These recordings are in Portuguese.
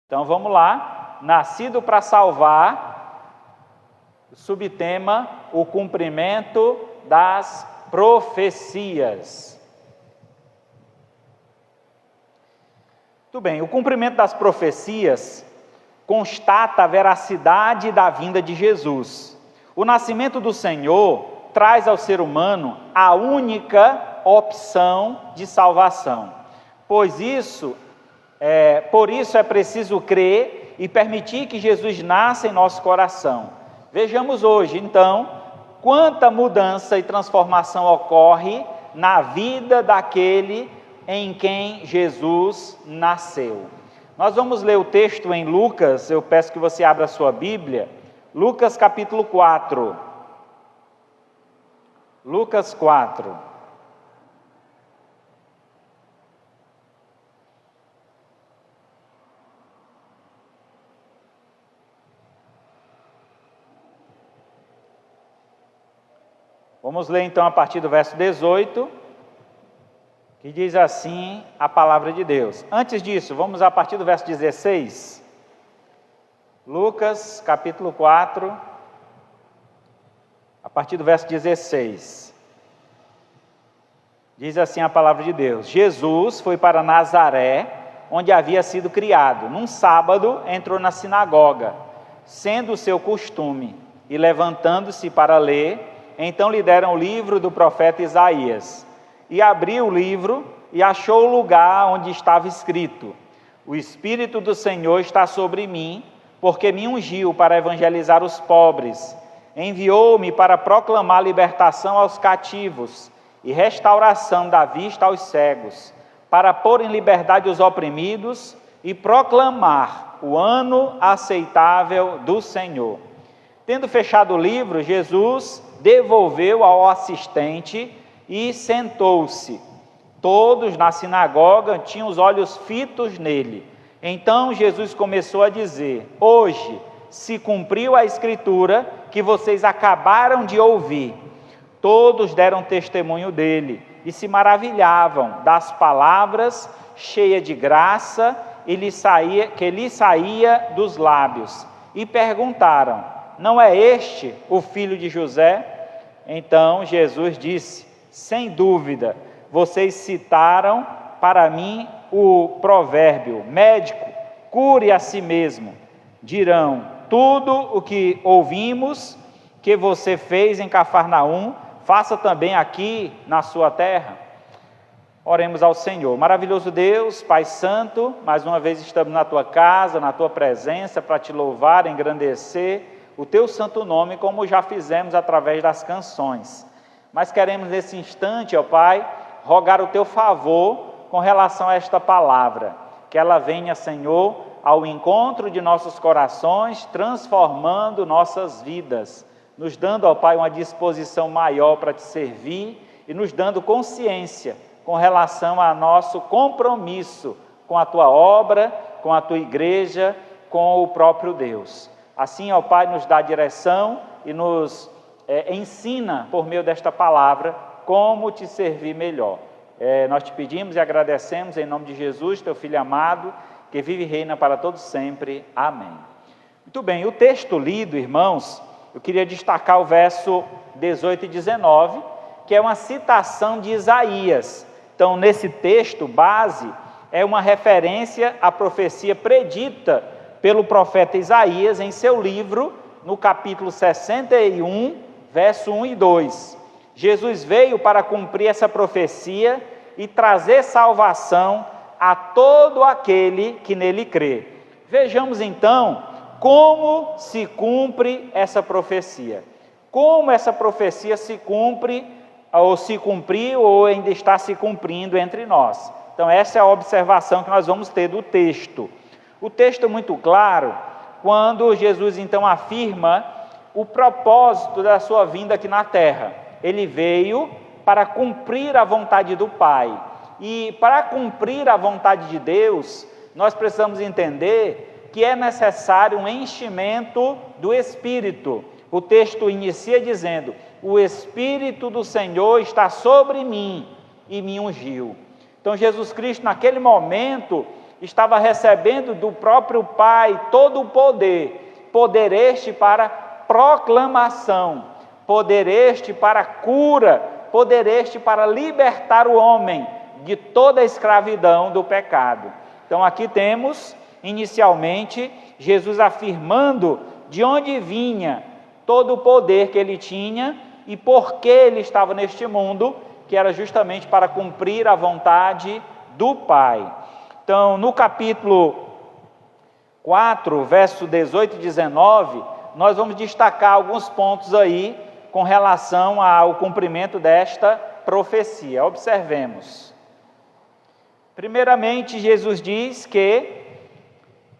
Então vamos lá, nascido para salvar, subtema, o cumprimento das profecias. Muito bem, o cumprimento das profecias constata a veracidade da vinda de Jesus. O nascimento do Senhor traz ao ser humano a única opção de salvação, por isso é preciso crer e permitir que Jesus nasça em nosso coração. Vejamos hoje, então, quanta mudança e transformação ocorre na vida daquele em quem Jesus nasceu. Nós vamos ler o texto em Lucas, eu peço que você abra a sua Bíblia, Lucas capítulo 4. Lucas 4. Vamos ler então a partir do verso 18, que diz assim a palavra de Deus. Antes disso, vamos a partir do verso 16. Lucas, capítulo 4, a partir do verso 16. Diz assim a palavra de Deus: Jesus foi para Nazaré, onde havia sido criado. Num sábado, entrou na sinagoga, sendo o seu costume, e levantando-se para ler, então lhe deram o livro do profeta Isaías. E abriu o livro e achou o lugar onde estava escrito: O Espírito do Senhor está sobre mim, porque me ungiu para evangelizar os pobres. Enviou-me para proclamar libertação aos cativos e restauração da vista aos cegos, para pôr em liberdade os oprimidos e proclamar o ano aceitável do Senhor. Tendo fechado o livro, Jesus devolveu ao assistente e sentou-se. Todos na sinagoga tinham os olhos fitos nele. Então Jesus começou a dizer: Hoje se cumpriu a escritura que vocês acabaram de ouvir. Todos deram testemunho dele e se maravilhavam das palavras cheias de graça que lhe saía dos lábios. E perguntaram: Não é este o filho de José? Então Jesus disse: Sem dúvida, vocês citaram para mim o provérbio: médico, cure a si mesmo. Dirão: tudo o que ouvimos que você fez em Cafarnaum, faça também aqui na sua terra. Oremos ao Senhor. Maravilhoso Deus, Pai Santo, mais uma vez estamos na tua casa, na tua presença, para te louvar, engrandecer o teu santo nome, como já fizemos através das canções. Mas queremos nesse instante, ó Pai, rogar o teu favor com relação a esta palavra, que ela venha, Senhor, ao encontro de nossos corações, transformando nossas vidas, nos dando, ó Pai, uma disposição maior para te servir e nos dando consciência com relação a nosso compromisso com a tua obra, com a tua igreja, com o próprio Deus. Assim, ó Pai, nos dá direção e nos ensina, por meio desta palavra, como te servir melhor. Nós te pedimos e agradecemos em nome de Jesus, teu Filho amado, que vive e reina para todos sempre. Amém. Muito bem, o texto lido, irmãos, eu queria destacar o verso 18 e 19, que é uma citação de Isaías. Então, nesse texto base, é uma referência à profecia predita pelo profeta Isaías em seu livro, no capítulo 61, verso 1 e 2. Jesus veio para cumprir essa profecia e trazer salvação a todo aquele que nele crê. Vejamos então como se cumpre essa profecia. Como essa profecia se cumpre, ou se cumpriu, ou ainda está se cumprindo entre nós. Então essa é a observação que nós vamos ter do texto. O texto é muito claro quando Jesus então afirma o propósito da sua vinda aqui na terra. Ele veio para cumprir a vontade do Pai. E para cumprir a vontade de Deus, nós precisamos entender que é necessário um enchimento do Espírito. O texto inicia dizendo: o Espírito do Senhor está sobre mim e me ungiu. Então Jesus Cristo, naquele momento, estava recebendo do próprio Pai todo o poder, poder este para proclamação, poder este para cura, poder este para libertar o homem de toda a escravidão do pecado. Então aqui temos, inicialmente, Jesus afirmando de onde vinha todo o poder que ele tinha e por que ele estava neste mundo, que era justamente para cumprir a vontade do Pai. Então, no capítulo 4, verso 18 e 19, nós vamos destacar alguns pontos aí com relação ao cumprimento desta profecia. Observemos. Primeiramente, Jesus diz que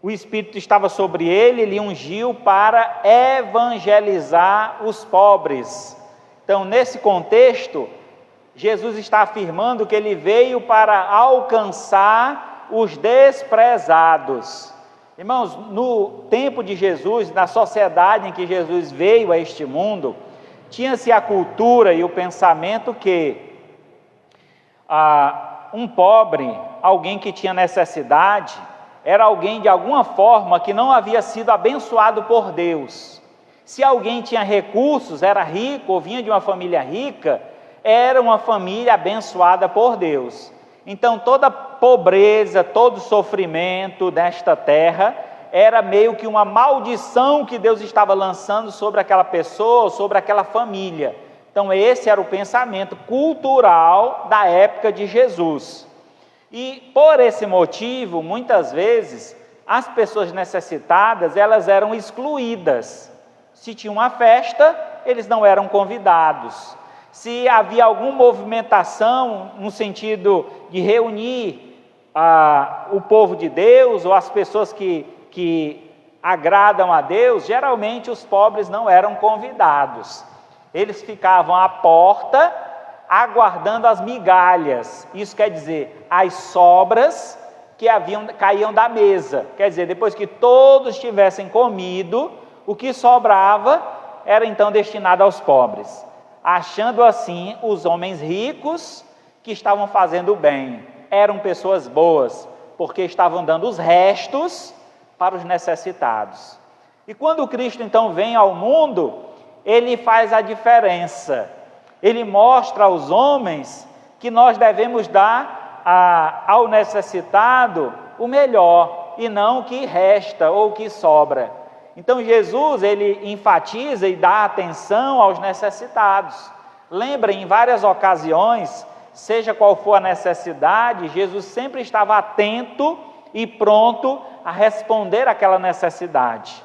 o Espírito estava sobre ele, ele ungiu para evangelizar os pobres. Então, nesse contexto, Jesus está afirmando que ele veio para alcançar os desprezados. Irmãos, no tempo de Jesus, na sociedade em que Jesus veio a este mundo, tinha-se a cultura e o pensamento que um pobre, alguém que tinha necessidade, era alguém de alguma forma que não havia sido abençoado por Deus. Se alguém tinha recursos, era rico ou vinha de uma família rica, era uma família abençoada por Deus. Então toda pobreza, todo sofrimento desta terra era meio que uma maldição que Deus estava lançando sobre aquela pessoa, sobre aquela família. Então esse era o pensamento cultural da época de Jesus. E por esse motivo, muitas vezes, as pessoas necessitadas, elas eram excluídas. Se tinha uma festa, eles não eram convidados. Se havia alguma movimentação no sentido de reunir o povo de Deus, ou as pessoas que agradam a Deus, geralmente os pobres não eram convidados. Eles ficavam à porta, aguardando as migalhas, isso quer dizer, as sobras que caíam da mesa, quer dizer, depois que todos tivessem comido, o que sobrava era então destinado aos pobres, achando assim os homens ricos que estavam fazendo o bem, eram pessoas boas, porque estavam dando os restos para os necessitados. E quando Cristo então vem ao mundo, ele faz a diferença. Ele mostra aos homens que nós devemos dar ao necessitado o melhor e não o que resta ou o que sobra. Então Jesus, ele enfatiza e dá atenção aos necessitados. Lembra, em várias ocasiões, seja qual for a necessidade, Jesus sempre estava atento e pronto a responder àquela necessidade.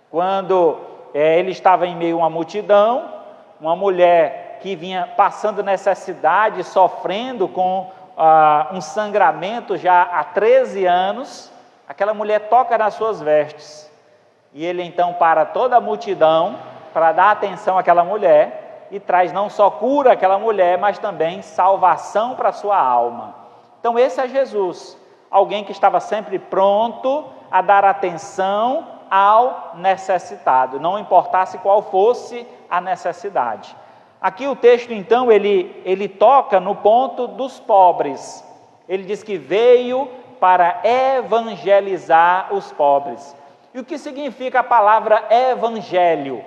Quando ele estava em meio a uma multidão, uma mulher que vinha passando necessidade, sofrendo com um sangramento já há 13 anos, aquela mulher toca nas suas vestes, e ele então para toda a multidão, para dar atenção àquela mulher, e traz não só cura àquela mulher, mas também salvação para a sua alma. Então esse é Jesus, alguém que estava sempre pronto a dar atenção ao necessitado, não importasse qual fosse a necessidade. Aqui o texto então, ele toca no ponto dos pobres. Ele diz que veio para evangelizar os pobres. E o que significa a palavra evangelho?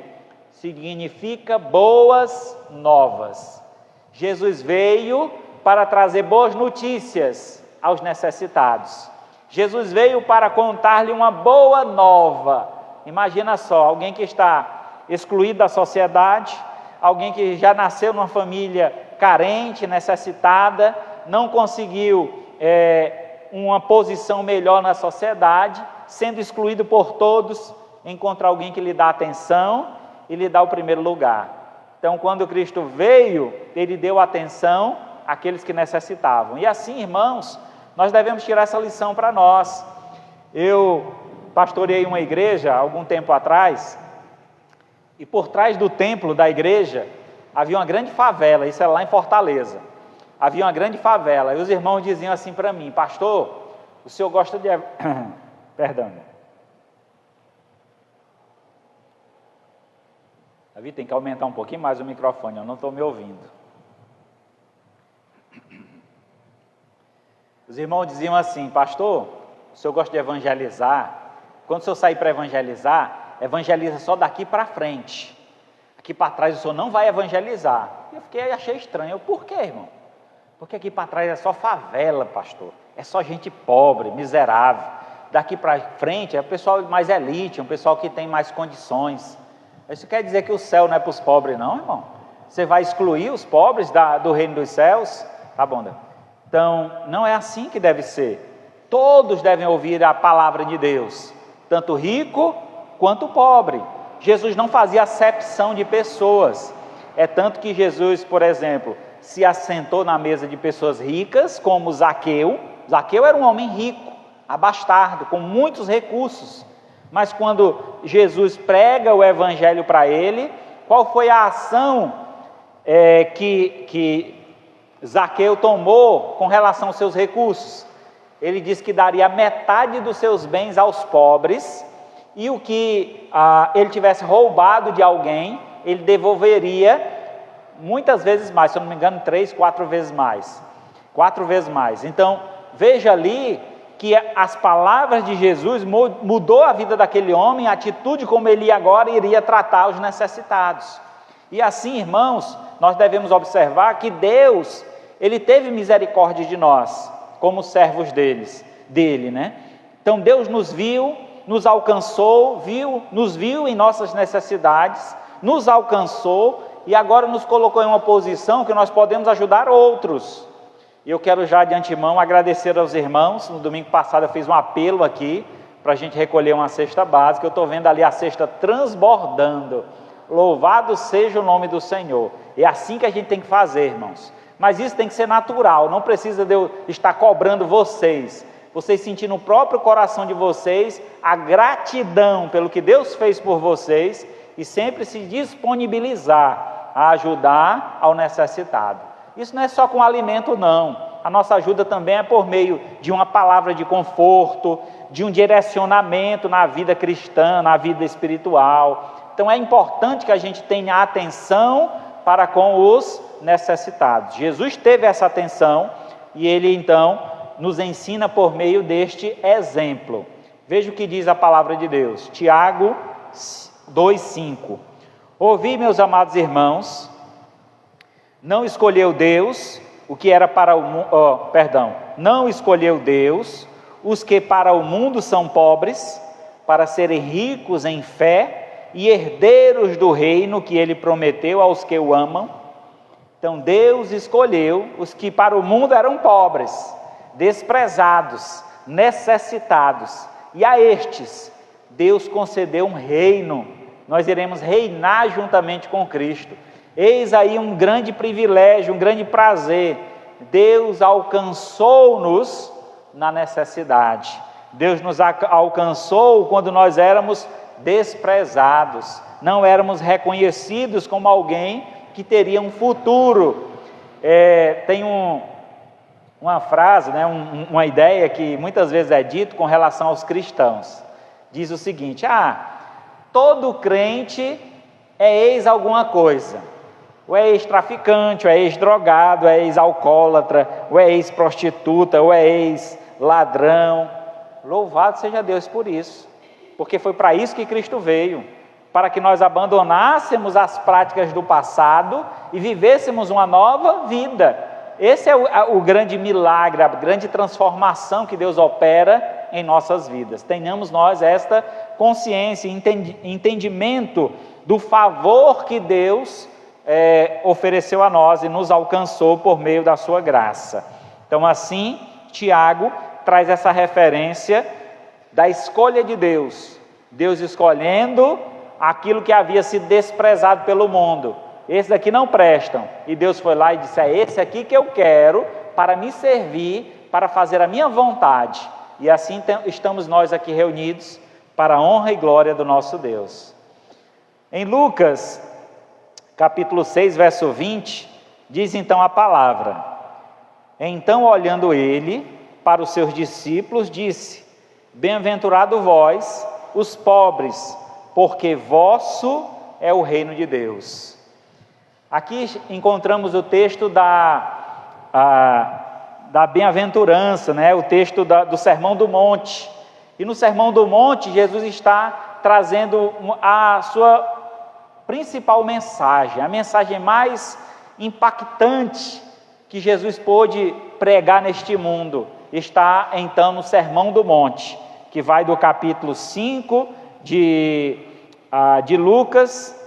Significa boas novas. Jesus veio para trazer boas notícias aos necessitados. Jesus veio para contar-lhe uma boa nova. Imagina só, alguém que está excluído da sociedade, alguém que já nasceu numa família carente, necessitada, não conseguiu uma posição melhor na sociedade, sendo excluído por todos, encontra alguém que lhe dá atenção e lhe dá o primeiro lugar. Então, quando Cristo veio, ele deu atenção àqueles que necessitavam. E assim, irmãos, nós devemos tirar essa lição para nós. Eu pastoreei uma igreja há algum tempo atrás, e por trás do templo da igreja havia uma grande favela, isso era lá em Fortaleza. Havia uma grande favela, e os irmãos diziam assim para mim: pastor, o senhor gosta de... Perdão. Davi, tem que aumentar um pouquinho mais o microfone, eu não estou me ouvindo. Os irmãos diziam assim: pastor, o senhor gosta de evangelizar, quando o senhor sair para evangelizar, evangeliza só daqui para frente. Aqui para trás o senhor não vai evangelizar. Eu achei estranho. Por quê, irmão? Porque aqui para trás é só favela, pastor. É só gente pobre, miserável. Daqui para frente é o pessoal mais elite, é um pessoal que tem mais condições. Isso quer dizer que o céu não é para os pobres não, irmão? Você vai excluir os pobres do reino dos céus? Tá bom, né? Então, não é assim que deve ser. Todos devem ouvir a palavra de Deus, tanto rico quanto pobre. Jesus não fazia acepção de pessoas. É tanto que Jesus, por exemplo, se assentou na mesa de pessoas ricas, como Zaqueu. Zaqueu era um homem rico, abastardo, com muitos recursos. Mas quando Jesus prega o evangelho para ele, qual foi a ação que Zaqueu tomou com relação aos seus recursos? Ele disse que daria metade dos seus bens aos pobres, e o que ele tivesse roubado de alguém, ele devolveria muitas vezes mais, se eu não me engano 3, 4 vezes mais. 4 vezes mais. Então, veja ali que as palavras de Jesus mudou a vida daquele homem, a atitude como ele agora iria tratar os necessitados. E assim, irmãos, nós devemos observar que Deus, Ele teve misericórdia de nós, como servos dele, né? Então Deus nos viu, nos alcançou, nos viu em nossas necessidades, nos alcançou e agora nos colocou em uma posição que nós podemos ajudar outros. E eu quero já de antemão agradecer aos irmãos. No domingo passado eu fiz um apelo aqui para a gente recolher uma cesta básica. Eu estou vendo ali a cesta transbordando. Louvado seja o nome do Senhor. É assim que a gente tem que fazer, irmãos. Mas isso tem que ser natural, não precisa de eu estar cobrando vocês. Vocês sentir no próprio coração de vocês a gratidão pelo que Deus fez por vocês e sempre se disponibilizar a ajudar ao necessitado. Isso não é só com alimento não, a nossa ajuda também é por meio de uma palavra de conforto, de um direcionamento na vida cristã, na vida espiritual. Então é importante que a gente tenha atenção para com os necessitados. Jesus teve essa atenção e Ele então nos ensina por meio deste exemplo. Veja o que diz a palavra de Deus, Tiago 2,5. Ouvi, meus amados irmãos, não escolheu Deus o que era para o mundo, não escolheu Deus os que para o mundo são pobres, para serem ricos em fé e herdeiros do reino que Ele prometeu aos que o amam. Então Deus escolheu os que para o mundo eram pobres, desprezados, necessitados, e a estes Deus concedeu um reino. Nós iremos reinar juntamente com Cristo. Eis aí um grande privilégio, um grande prazer. Deus alcançou-nos na necessidade. Deus nos alcançou quando nós éramos desprezados, não éramos reconhecidos como alguém que teria um futuro. Tem uma frase, né, uma ideia que muitas vezes é dito com relação aos cristãos. Diz o seguinte: todo crente é ex alguma coisa. Ou é ex-traficante, ou é ex-drogado, ou é ex-alcoólatra, ou é ex-prostituta, ou é ex-ladrão. Louvado seja Deus por isso, porque foi para isso que Cristo veio, para que nós abandonássemos as práticas do passado e vivêssemos uma nova vida. Esse é o grande milagre, a grande transformação que Deus opera em nossas vidas. Tenhamos nós esta consciência, entendimento do favor que Deus ofereceu a nós e nos alcançou por meio da sua graça. Então assim, Tiago traz essa referência da escolha de Deus, Deus escolhendo aquilo que havia sido desprezado pelo mundo. Esses daqui não prestam, e Deus foi lá e disse: é esse aqui que eu quero para me servir, para fazer a minha vontade. E assim estamos nós aqui reunidos para a honra e glória do nosso Deus. Em Lucas capítulo 6, verso 20, diz então a palavra: então olhando ele para os seus discípulos, disse: bem-aventurado vós, os pobres, porque vosso é o reino de Deus. Aqui encontramos o texto da bem-aventurança, né? O texto do Sermão do Monte. E no Sermão do Monte, Jesus está trazendo a sua principal mensagem, a mensagem mais impactante que Jesus pôde pregar neste mundo. Está então no Sermão do Monte, que vai do capítulo 5 de Lucas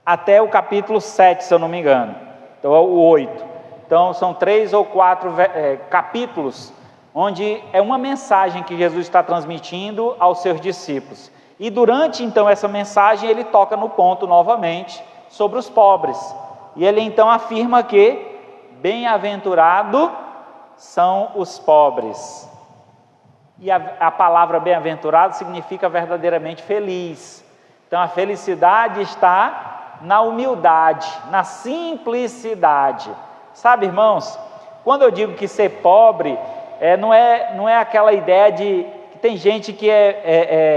até o capítulo 7, se eu não me engano, então o 8. Então são 3 ou 4 capítulos, onde é uma mensagem que Jesus está transmitindo aos seus discípulos. E durante então essa mensagem ele toca no ponto novamente sobre os pobres. E ele então afirma que bem-aventurado são os pobres. E a palavra bem-aventurado significa verdadeiramente feliz. Então a felicidade está na humildade, na simplicidade. Sabe, irmãos, quando eu digo que ser pobre, não é aquela ideia de que tem gente que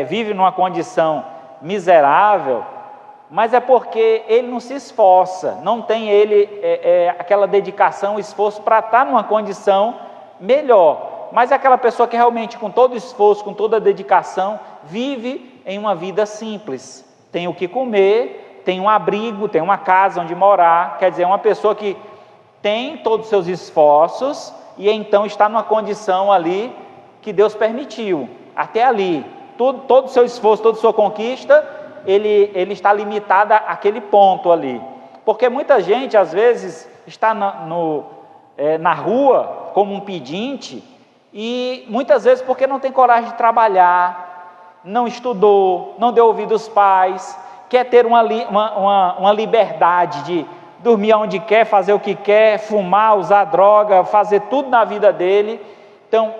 vive numa condição miserável, mas é porque ele não se esforça, não tem aquela dedicação, esforço para estar numa condição melhor. Mas é aquela pessoa que realmente, com todo esforço, com toda dedicação, vive em uma vida simples. Tem o que comer, tem um abrigo, tem uma casa onde morar. Quer dizer, uma pessoa que tem todos os seus esforços e então está numa condição ali que Deus permitiu. Até ali, todo o seu esforço, toda a sua conquista, ele está limitado àquele ponto ali. Porque muita gente, às vezes, está na rua como um pedinte, e muitas vezes porque não tem coragem de trabalhar, não estudou, não deu ouvido aos pais, quer ter uma liberdade de dormir onde quer, fazer o que quer, fumar, usar droga, fazer tudo na vida dele. Então,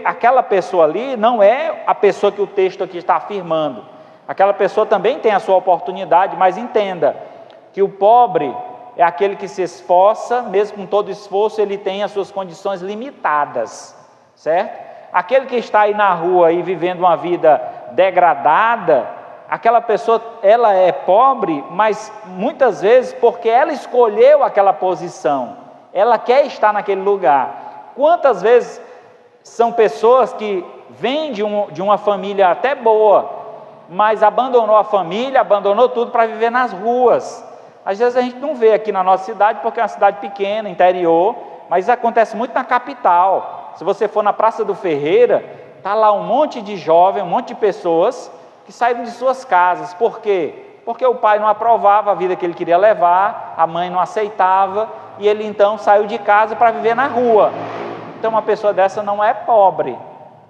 aquela pessoa ali não é a pessoa que o texto aqui está afirmando. Aquela pessoa também tem a sua oportunidade, mas entenda que o pobre é aquele que se esforça, mesmo com todo esforço, ele tem as suas condições limitadas, certo? Aquele que está aí na rua e vivendo uma vida degradada, aquela pessoa, ela é pobre, mas muitas vezes porque ela escolheu aquela posição, ela quer estar naquele lugar. Quantas vezes são pessoas que vêm de uma família até boa, mas abandonou a família, abandonou tudo para viver nas ruas. Às vezes a gente não vê aqui na nossa cidade, porque é uma cidade pequena, interior, mas isso acontece muito na capital. Se você for na Praça do Ferreira, está lá um monte de jovens, um monte de pessoas que saíram de suas casas. Por quê? Porque o pai não aprovava a vida que ele queria levar, a mãe não aceitava, e ele então saiu de casa para viver na rua. Então uma pessoa dessa não é pobre,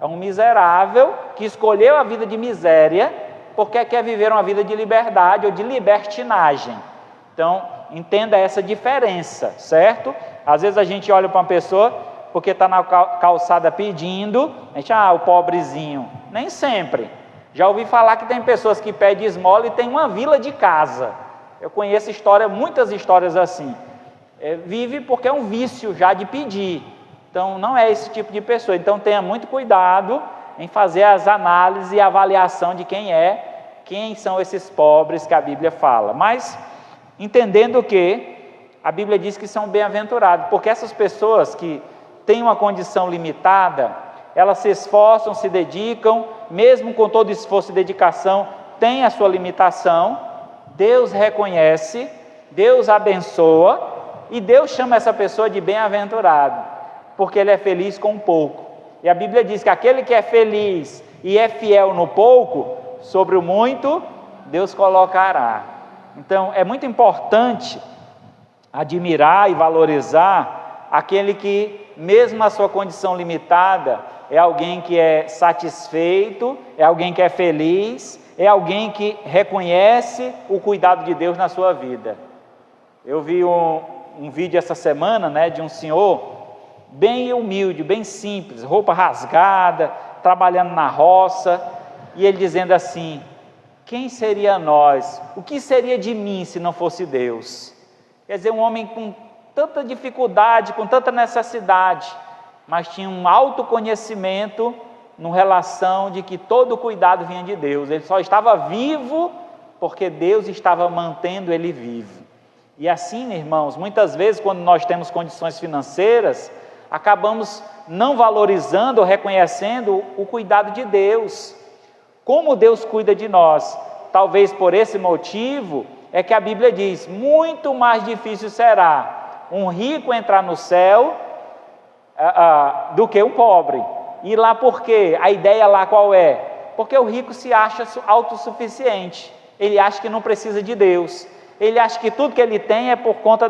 é um miserável que escolheu a vida de miséria porque quer viver uma vida de liberdade ou de libertinagem. Então entenda essa diferença, certo? Às vezes a gente olha para uma pessoa porque está na calçada pedindo, a gente, o pobrezinho. Nem sempre. Já ouvi falar que tem pessoas que pedem esmola e tem uma vila de casa. Eu conheço muitas histórias assim. Vive porque é um vício já de pedir. Então não é esse tipo de pessoa. Então tenha muito cuidado em fazer as análises e avaliação de quem são esses pobres que a Bíblia fala. Mas entendendo que a Bíblia diz que são bem-aventurados, porque essas pessoas que têm uma condição limitada, elas se esforçam, se dedicam, mesmo com todo esforço e dedicação, tem a sua limitação, Deus reconhece, Deus abençoa, e Deus chama essa pessoa de bem-aventurado, porque ele é feliz com pouco. E a Bíblia diz que aquele que é feliz e é fiel no pouco, sobre o muito, Deus colocará. Então, é muito importante admirar e valorizar aquele que, mesmo na sua condição limitada, é alguém que é satisfeito, é alguém que é feliz, é alguém que reconhece o cuidado de Deus na sua vida. Eu vi um vídeo essa semana, de um senhor bem humilde, bem simples, roupa rasgada, trabalhando na roça, e ele dizendo assim: quem seria nós? O que seria de mim se não fosse Deus? Quer dizer, um homem com tanta dificuldade, com tanta necessidade, mas tinha um autoconhecimento em relação de que todo o cuidado vinha de Deus. Ele só estava vivo porque Deus estava mantendo ele vivo. E assim, irmãos, muitas vezes quando nós temos condições financeiras, acabamos não valorizando ou reconhecendo o cuidado de Deus. Como Deus cuida de nós. Talvez por esse motivo é que a Bíblia diz: muito mais difícil será um rico entrar no céu do que um pobre. E lá por quê? A ideia lá qual é? Porque o rico se acha autossuficiente. Ele acha que não precisa de Deus. Ele acha que tudo que ele tem é por conta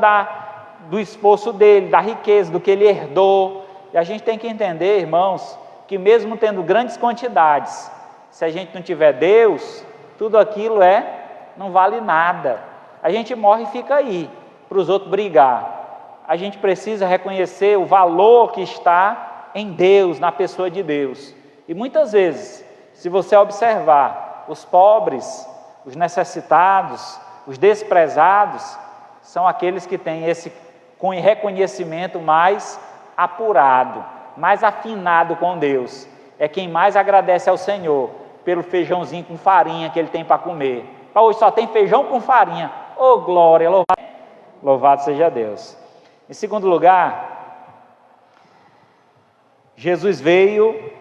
do esforço dele, da riqueza, do que ele herdou. E a gente tem que entender, irmãos, que mesmo tendo grandes quantidades, se a gente não tiver Deus, tudo aquilo não vale nada. A gente morre e fica aí, para os outros brigar. A gente precisa reconhecer o valor que está em Deus, na pessoa de Deus. E muitas vezes, se você observar, os pobres, os necessitados, os desprezados, são aqueles que têm esse reconhecimento mais apurado, mais afinado com Deus. É quem mais agradece ao Senhor pelo feijãozinho com farinha que ele tem para comer. Hoje só tem feijão com farinha. Oh, glória, louvado seja Deus. Em segundo lugar, Jesus veio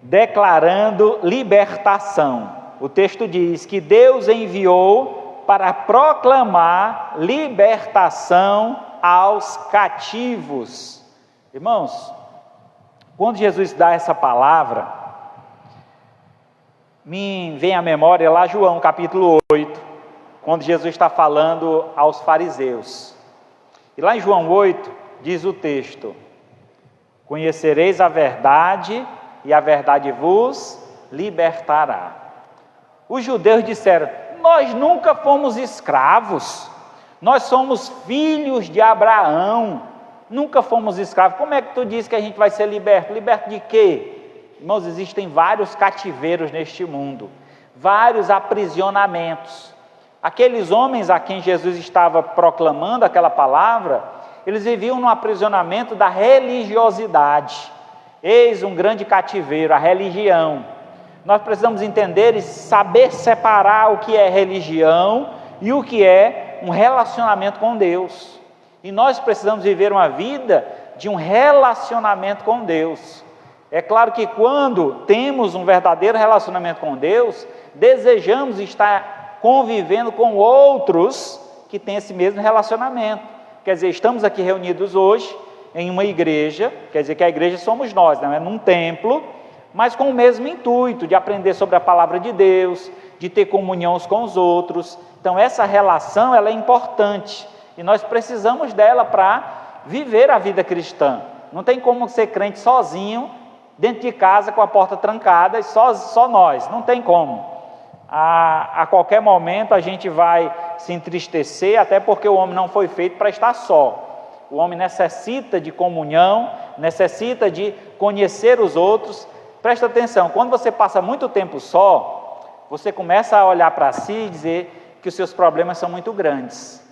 declarando libertação. O texto diz que Deus enviou para proclamar libertação aos cativos. Irmãos, quando Jesus dá essa palavra, me vem à memória lá João capítulo 8, quando Jesus está falando aos fariseus. E lá em João 8, diz o texto: conhecereis a verdade, e a verdade vos libertará. Os judeus disseram: nós nunca fomos escravos, nós somos filhos de Abraão, nunca fomos escravos. Como é que tu diz que a gente vai ser liberto? Liberto de quê? Irmãos, existem vários cativeiros neste mundo, vários aprisionamentos. Aqueles homens a quem Jesus estava proclamando aquela palavra, eles viviam no aprisionamento da religiosidade. Eis um grande cativeiro, a religião. Nós precisamos entender e saber separar o que é religião e o que é um relacionamento com Deus. E nós precisamos viver uma vida de um relacionamento com Deus. É claro que quando temos um verdadeiro relacionamento com Deus, desejamos estar convivendo com outros que têm esse mesmo relacionamento. Quer dizer, estamos aqui reunidos hoje em uma igreja, quer dizer que a igreja somos nós, não é num templo, mas com o mesmo intuito de aprender sobre a palavra de Deus, de ter comunhão uns com os outros. Então essa relação ela é importante e nós precisamos dela para viver a vida cristã. Não tem como ser crente sozinho, dentro de casa com a porta trancada e só nós, não tem como. A qualquer momento a gente vai se entristecer, até porque o homem não foi feito para estar só. O homem necessita de comunhão, necessita de conhecer os outros. Presta atenção, quando você passa muito tempo só, você começa a olhar para si e dizer que os seus problemas são muito grandes.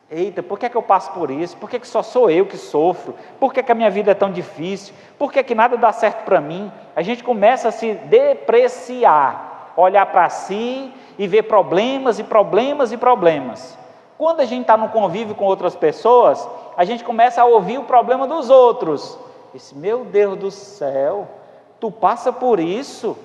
Eita, por que é que eu passo por isso? Por que é que só sou eu que sofro? Por que é que a minha vida é tão difícil? Por que é que nada dá certo para mim? A gente começa a se depreciar, olhar para si e ver problemas e problemas e problemas. Quando a gente está no convívio com outras pessoas, a gente começa a ouvir o problema dos outros. Esse, meu Deus do céu, tu passa por isso?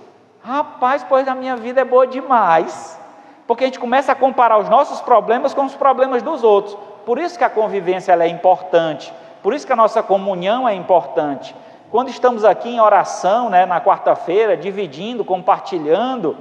Rapaz, pois a minha vida é boa demais. Porque a gente começa a comparar os nossos problemas com os problemas dos outros. Por isso que a convivência ela é importante, por isso que a nossa comunhão é importante. Quando estamos aqui em oração, na quarta-feira, dividindo, compartilhando,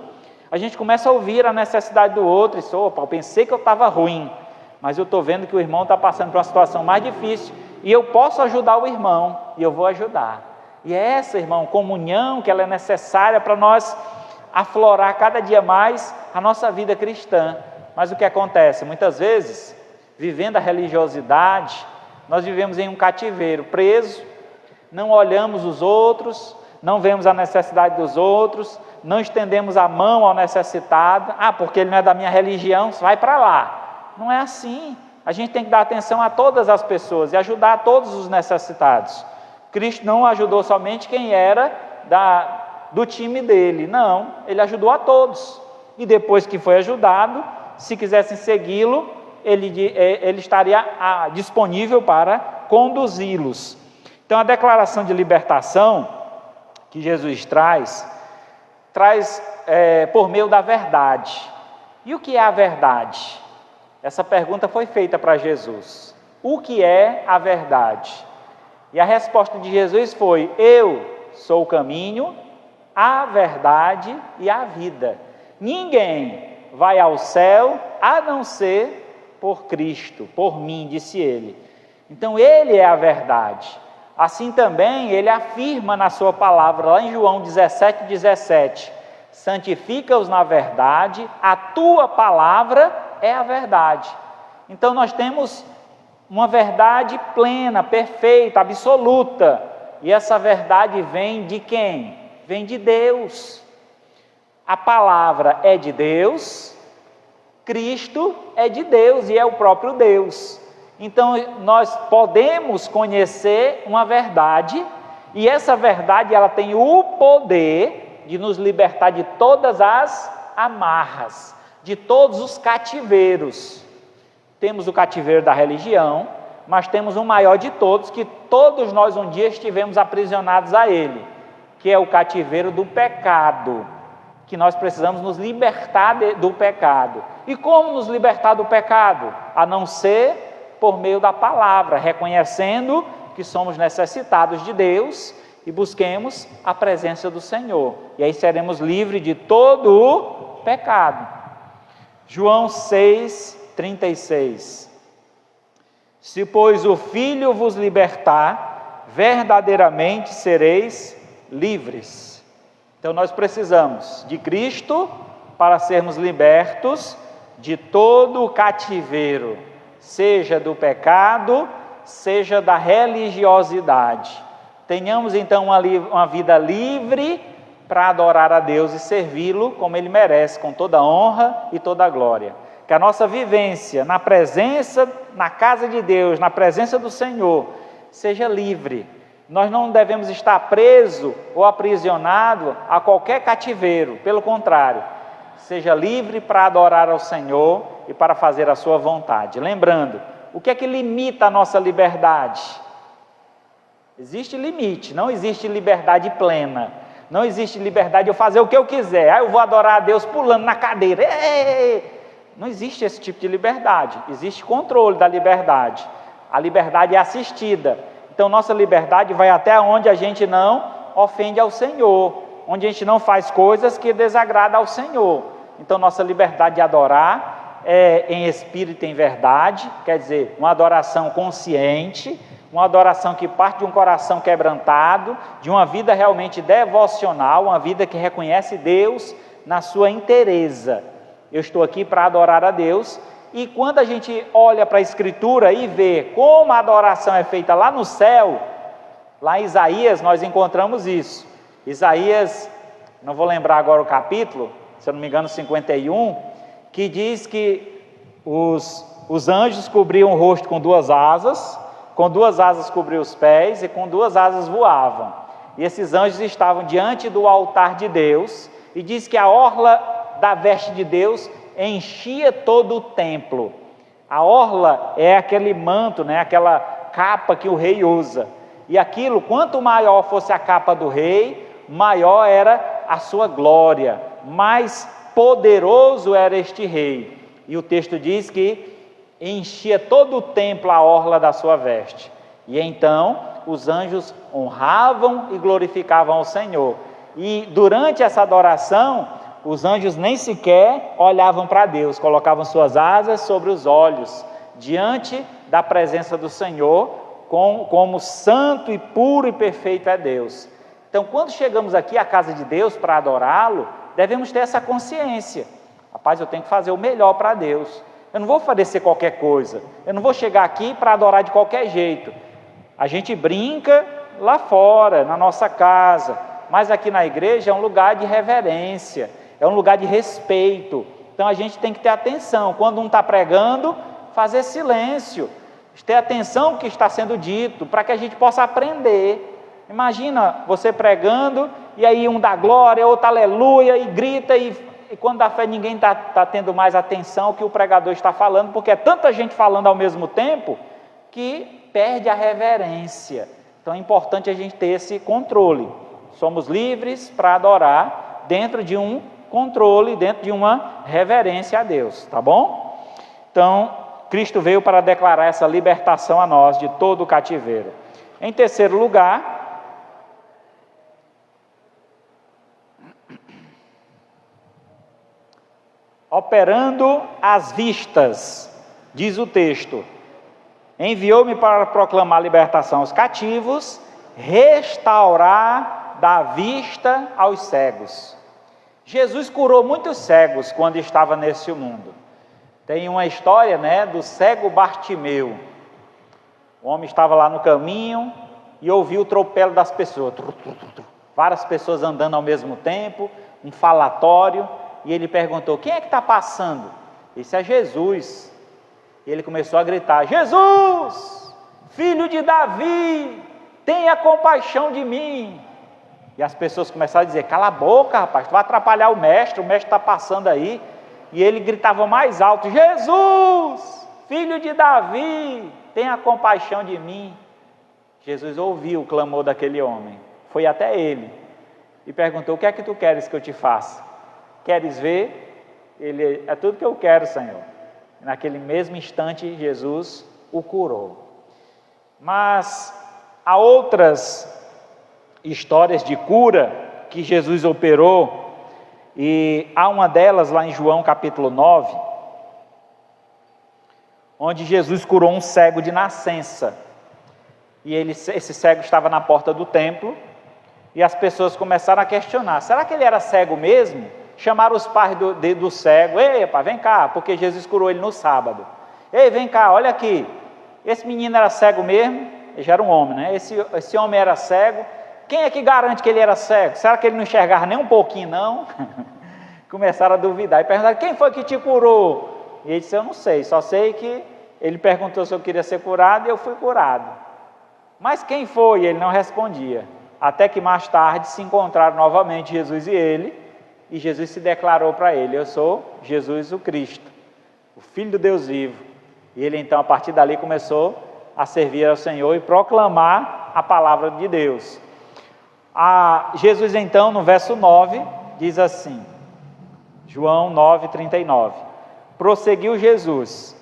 a gente começa a ouvir a necessidade do outro. E opa, eu pensei que eu estava ruim, mas eu estou vendo que o irmão está passando por uma situação mais difícil, e eu posso ajudar o irmão, e eu vou ajudar. E é essa, irmão, comunhão que ela é necessária para nós aflorar cada dia mais a nossa vida cristã. Mas o que acontece? Muitas vezes, vivendo a religiosidade, nós vivemos em um cativeiro, preso, não olhamos os outros, não vemos a necessidade dos outros, não estendemos a mão ao necessitado. Porque ele não é da minha religião, vai para lá. Não é assim. A gente tem que dar atenção a todas as pessoas e ajudar todos os necessitados. Cristo não ajudou somente quem era do time dele, não, ele ajudou a todos, e depois que foi ajudado, se quisessem segui-lo, ele estaria disponível para conduzi-los. Então, a declaração de libertação que Jesus traz por meio da verdade. E o que é a verdade? Essa pergunta foi feita para Jesus. O que é a verdade? E a resposta de Jesus foi: eu sou o caminho, a verdade e a vida. Ninguém vai ao céu a não ser por Cristo, por mim, disse ele. Então ele é a verdade. Assim também ele afirma na sua palavra, lá em João 17:17, santifica-os na verdade, a tua palavra é a verdade. Então nós temos uma verdade plena, perfeita, absoluta, e essa verdade vem de quem? Vem de Deus. A palavra é de Deus, Cristo é de Deus e é o próprio Deus. Então nós podemos conhecer uma verdade, e essa verdade ela tem o poder de nos libertar de todas as amarras, de todos os cativeiros. Temos o cativeiro da religião, mas temos o maior de todos, que todos nós um dia estivemos aprisionados a ele, que é o cativeiro do pecado, que nós precisamos nos libertar do pecado. E como nos libertar do pecado? A não ser por meio da palavra, reconhecendo que somos necessitados de Deus e busquemos a presença do Senhor. E aí seremos livres de todo o pecado. João 6:36. Se, pois, o Filho vos libertar, verdadeiramente sereis livres. Então nós precisamos de Cristo para sermos libertos de todo o cativeiro, seja do pecado, seja da religiosidade. Tenhamos então uma vida livre para adorar a Deus e servi-lo como Ele merece, com toda honra e toda glória. Que a nossa vivência na presença, na casa de Deus, na presença do Senhor, seja livre. Nós não devemos estar preso ou aprisionado a qualquer cativeiro, pelo contrário, seja livre para adorar ao Senhor e para fazer a sua vontade. Lembrando, o que é que limita a nossa liberdade? Existe limite, não existe liberdade plena. Não existe liberdade de eu fazer o que eu quiser. Eu vou adorar a Deus pulando na cadeira. Não existe esse tipo de liberdade. Existe controle da liberdade. A liberdade é assistida. Então nossa liberdade vai até onde a gente não ofende ao Senhor, onde a gente não faz coisas que desagradam ao Senhor. Então nossa liberdade de adorar é em espírito e em verdade, quer dizer, uma adoração consciente, uma adoração que parte de um coração quebrantado, de uma vida realmente devocional, uma vida que reconhece Deus na sua inteireza. Eu estou aqui para adorar a Deus, e quando a gente olha para a Escritura e vê como a adoração é feita lá no céu, lá em Isaías nós encontramos isso. Isaías, não vou lembrar agora o capítulo, se eu não me engano 51, que diz que os anjos cobriam o rosto com duas asas cobriam os pés e com duas asas voavam. E esses anjos estavam diante do altar de Deus, e diz que a orla da veste de Deus enchia todo o templo. A orla é aquele manto, aquela capa que o rei usa. E aquilo, quanto maior fosse a capa do rei, maior era a sua glória, mais poderoso era este rei. E o texto diz que enchia todo o templo a orla da sua veste. E então os anjos honravam e glorificavam ao Senhor. E durante essa adoração, os anjos nem sequer olhavam para Deus, colocavam suas asas sobre os olhos, diante da presença do Senhor, como santo e puro e perfeito é Deus. Então, quando chegamos aqui à casa de Deus para adorá-lo, devemos ter essa consciência. Rapaz, eu tenho que fazer o melhor para Deus. Eu não vou oferecer qualquer coisa. Eu não vou chegar aqui para adorar de qualquer jeito. A gente brinca lá fora, na nossa casa, mas aqui na igreja é um lugar de reverência, é um lugar de respeito. Então a gente tem que ter atenção. Quando um está pregando, fazer silêncio, ter atenção ao que está sendo dito, para que a gente possa aprender. Imagina você pregando, e aí um dá glória, outro aleluia, e grita, e quando dá fé ninguém está tendo mais atenção ao que o pregador está falando, porque é tanta gente falando ao mesmo tempo, que perde a reverência. Então é importante a gente ter esse controle. Somos livres para adorar dentro de um controle, dentro de uma reverência a Deus, tá bom? Então, Cristo veio para declarar essa libertação a nós de todo o cativeiro. Em terceiro lugar, operando às vistas, diz o texto, enviou-me para proclamar libertação aos cativos, restaurar da vista aos cegos. Jesus curou muitos cegos quando estava nesse mundo. Tem uma história, do cego Bartimeu. O homem estava lá no caminho e ouviu o tropelo das pessoas. Várias pessoas andando ao mesmo tempo, um falatório, e ele perguntou: quem é que está passando? Esse é Jesus. E ele começou a gritar: Jesus, filho de Davi, tenha compaixão de mim. E as pessoas começaram a dizer: cala a boca, rapaz, tu vai atrapalhar o mestre está passando aí. E ele gritava mais alto: Jesus, filho de Davi, tenha compaixão de mim. Jesus ouviu o clamor daquele homem, foi até ele e perguntou: o que é que tu queres que eu te faça? Queres ver? Ele: é tudo que eu quero, Senhor. E naquele mesmo instante Jesus o curou. Mas há outras histórias de cura que Jesus operou, e há uma delas lá em João capítulo 9, onde Jesus curou um cego de nascença, e esse cego estava na porta do templo, e as pessoas começaram a questionar: será que ele era cego mesmo? Chamaram os pais do cego: ei, pai, vem cá, porque Jesus curou ele no sábado. Ei, vem cá, olha aqui, esse menino era cego mesmo? Ele já era um homem, esse homem era cego. Quem é que garante que ele era cego? Será que ele não enxergava nem um pouquinho, não? Começaram a duvidar e perguntaram: quem foi que te curou? E ele disse: eu não sei, só sei que ele perguntou se eu queria ser curado e eu fui curado. Mas quem foi? Ele não respondia. Até que mais tarde se encontraram novamente Jesus e ele, e Jesus se declarou para ele: eu sou Jesus o Cristo, o Filho do Deus vivo. E ele então, a partir dali, começou a servir ao Senhor e proclamar a palavra de Deus. Jesus então, no verso 9, diz assim, João 9:39, prosseguiu Jesus: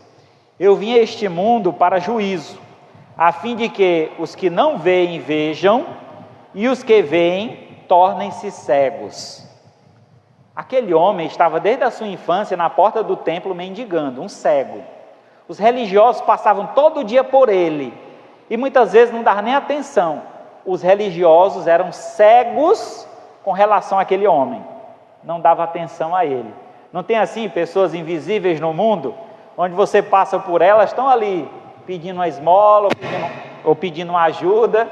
eu vim a este mundo para juízo, a fim de que os que não veem vejam, e os que veem tornem-se cegos. Aquele homem estava desde a sua infância na porta do templo mendigando, um cego. Os religiosos passavam todo dia por ele, e muitas vezes não davam nem atenção. Os religiosos eram cegos com relação àquele homem, não davam atenção a ele. Não tem assim pessoas invisíveis no mundo, onde você passa por elas, estão ali pedindo uma esmola ou pedindo uma ajuda,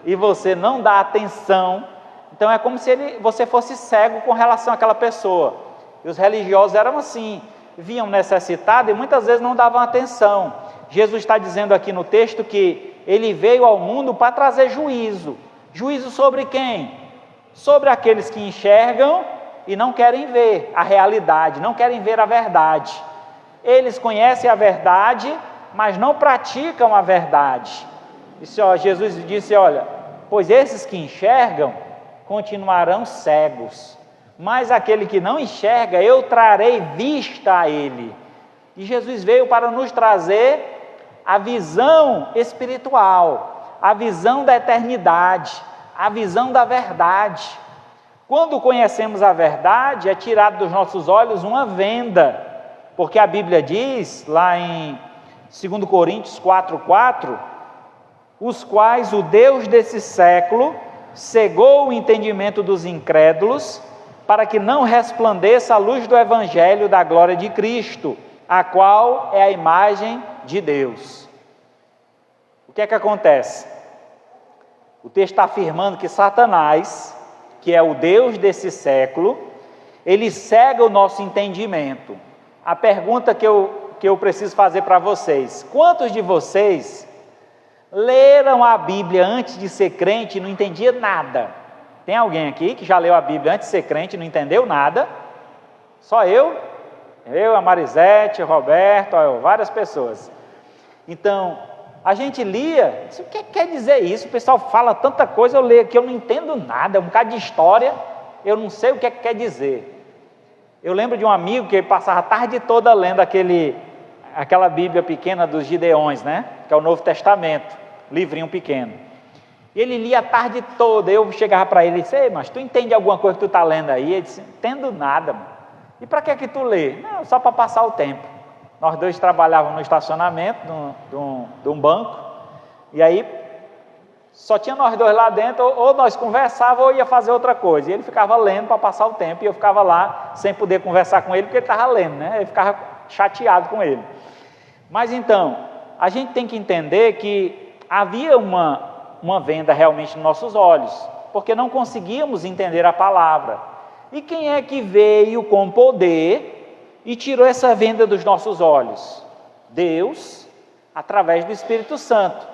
e você não dá atenção. Então é como se você fosse cego com relação àquela pessoa. E os religiosos eram assim, viam necessitado e muitas vezes não davam atenção. Jesus está dizendo aqui no texto que ele veio ao mundo para trazer juízo. Juízo sobre quem? Sobre aqueles que enxergam e não querem ver a realidade, não querem ver a verdade. Eles conhecem a verdade, mas não praticam a verdade. Jesus disse: olha, pois esses que enxergam continuarão cegos, mas aquele que não enxerga, eu trarei vista a ele. E Jesus veio para nos trazer a visão espiritual, a visão da eternidade, a visão da verdade. Quando conhecemos a verdade, é tirado dos nossos olhos uma venda, porque a Bíblia diz, lá em 2 Coríntios 4:4, os quais o Deus desse século cegou o entendimento dos incrédulos, para que não resplandeça a luz do Evangelho da glória de Cristo, a qual é a imagem de Deus. O que é que acontece? O texto está afirmando que Satanás, que é o Deus desse século, ele cega o nosso entendimento. A pergunta que eu preciso fazer para vocês: quantos de vocês leram a Bíblia antes de ser crente e não entendia nada? Tem alguém aqui que já leu a Bíblia antes de ser crente e não entendeu nada? Só eu? A Marisete, o Roberto, várias pessoas. Então, A gente lia, o que quer dizer isso? O pessoal fala tanta coisa, eu leio aqui, eu não entendo nada, um bocado de história, eu não sei o que quer dizer. Eu lembro de um amigo que passava a tarde toda lendo aquela Bíblia pequena dos Gideões, né? Que é o Novo Testamento, livrinho pequeno. E ele lia a tarde toda, eu chegava para ele e disse: ei, mas tu entende alguma coisa que tu está lendo aí? Ele disse: entendo nada, mano. E para que tu lê? Não, só para passar o tempo. Nós dois trabalhávamos no estacionamento de um banco, e aí só tinha nós dois lá dentro, ou nós conversávamos ou ia fazer outra coisa. E ele ficava lendo para passar o tempo, e eu ficava lá sem poder conversar com ele, porque ele estava lendo, né? Eu ficava chateado com ele. Mas então, a gente tem que entender que havia uma venda realmente nos nossos olhos, porque não conseguíamos entender a palavra. E quem é que veio com poder e tirou essa venda dos nossos olhos? Deus, através do Espírito Santo.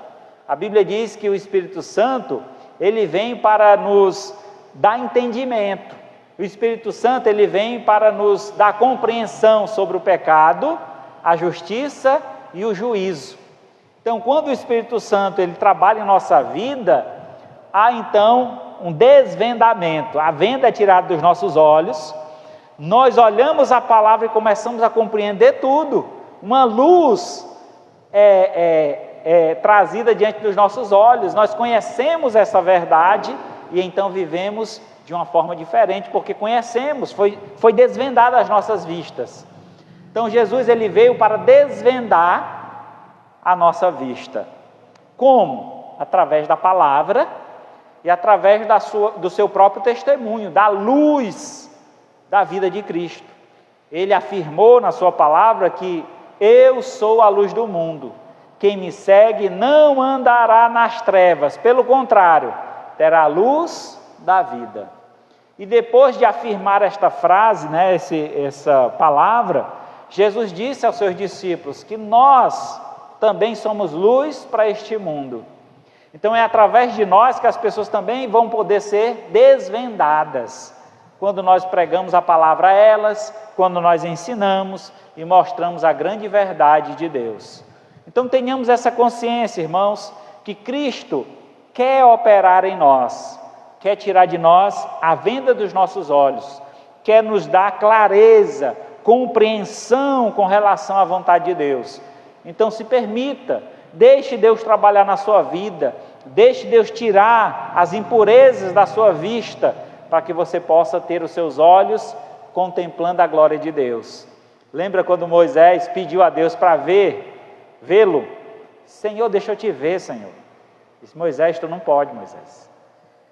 A Bíblia diz que o Espírito Santo, ele vem para nos dar entendimento. O Espírito Santo, ele vem para nos dar compreensão sobre o pecado, a justiça e o juízo. Então, quando o Espírito Santo ele trabalha em nossa vida, há então um desvendamento. A venda é tirada dos nossos olhos, nós olhamos a palavra e começamos a compreender tudo. Uma luz trazida diante dos nossos olhos, nós conhecemos essa verdade e então vivemos de uma forma diferente, porque conhecemos, foi desvendada às nossas vistas. Então Jesus ele veio para desvendar a nossa vista. Como? Através da palavra e através do seu próprio testemunho, da luz da vida de Cristo. Ele afirmou na sua palavra que eu sou a luz do mundo. Quem me segue não andará nas trevas, pelo contrário, terá a luz da vida. E depois de afirmar esta frase, né, essa palavra, Jesus disse aos seus discípulos que nós também somos luz para este mundo. Então é através de nós que as pessoas também vão poder ser desvendadas, quando nós pregamos a palavra a elas, quando nós ensinamos e mostramos a grande verdade de Deus. Então tenhamos essa consciência, irmãos, que Cristo quer operar em nós, quer tirar de nós a venda dos nossos olhos, quer nos dar clareza, compreensão com relação à vontade de Deus. Então se permita, deixe Deus trabalhar na sua vida, deixe Deus tirar as impurezas da sua vista, para que você possa ter os seus olhos contemplando a glória de Deus. Lembra quando Moisés pediu a Deus para vê-lo? Senhor, deixa eu te ver, Senhor. Disse: Moisés, tu não pode, Moisés.